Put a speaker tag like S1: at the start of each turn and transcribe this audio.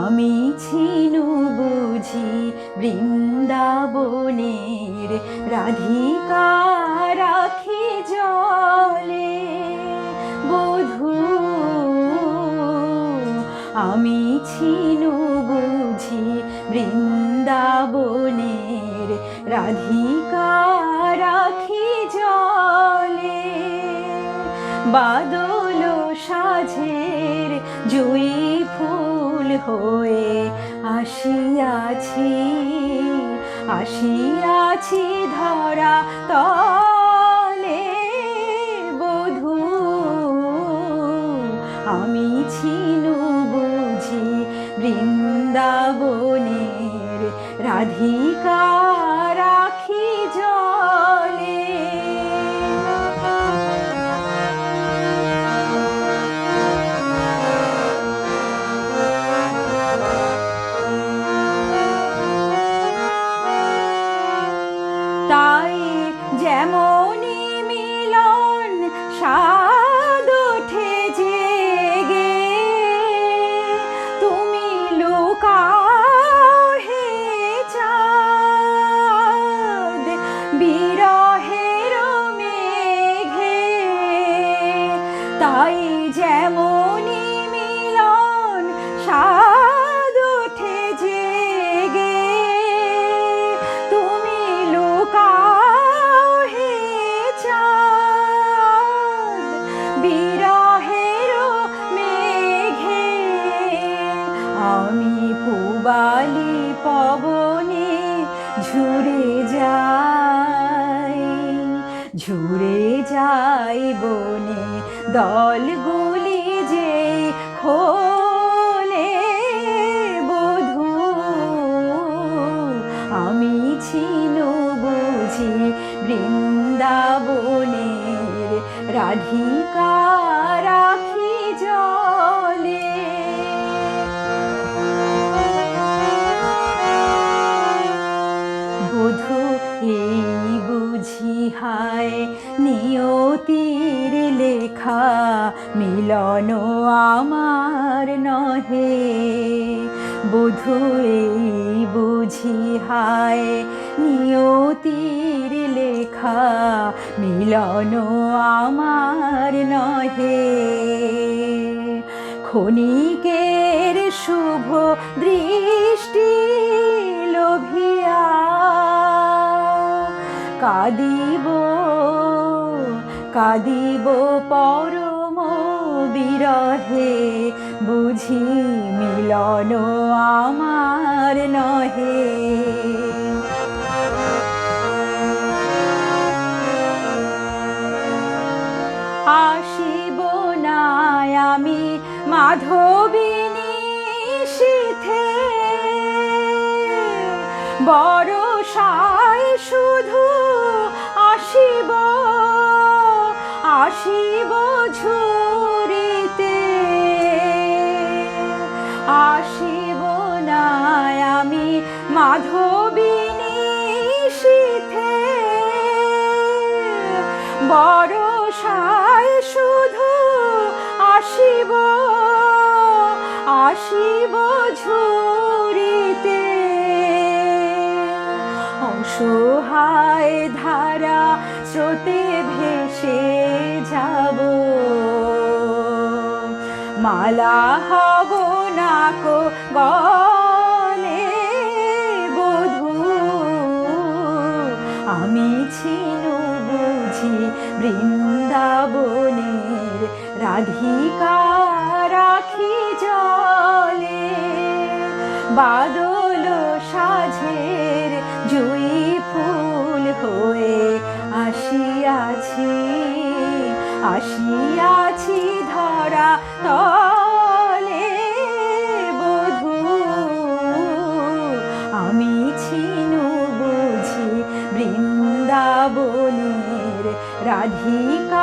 S1: আমি ছিনু বুঝি বৃন্দাবনের রাধিকা রাখি জলে বধূ। আমি ছিনু বুঝি বৃন্দাবনের রাধিকা রাখি জলে বাদল সাঝের জুই ফুল হয়ে আসিয়াছি আসিয়াছি ধরা তলে বধূ। আমি ছিনু বুঝি বৃন্দাবনের রাধিকা রাখি জলে। তাই যেমনি মিলন স্বাদ ওঠে জেগে তুমি লুকাও হে চাঁদ বিরহের মেঘে। তাই যেমনি মিলন স্বাদ ওঠে জেগে তুমি লুকাও হে চাঁদ বিরহের মেঘে। আমি পূবালি পবনে ঝুরে যাই ঝুরে যাই বনে দলগুলি যে খোলে বধূ। আমি ছিনু বুঝি বৃন্দাবনের রাধিকা রাখি জলে। বধূ এই বুঝি হায় নিয়তির লেখা মিলন আমার নহে। বধূ এই বুঝি হায় নিয়তির লেখা মিলন আমার নহে। ক্ষণিকের শুভ দৃষ্টি লোভিয়া কাঁদিব কাঁদিব পরম বিরহে বুঝি মিলন আমার নহে। আসিব না আমি মাধবিনী শীথে বরষায় শুধু আসিব আসিব ঝুরিতে। আসিব না আমি মাধবিনী শীথে বরষায় শুধু আসিব আসিব ঝুরিতে। অসহায় ধারা স্রোতে ভেসে যাব মালা হব না কো গলে বধূ। আমি ছিনু বুঝি বৃন্দাবনের রাধিকা রাখি জলে বাদল সাঝের জুই ফুল হয়ে আসিয়াছি আসিয়াছি ধরা তলে বধূ। আমি ছিনু বুঝি বৃন্দাবনের রাধিকা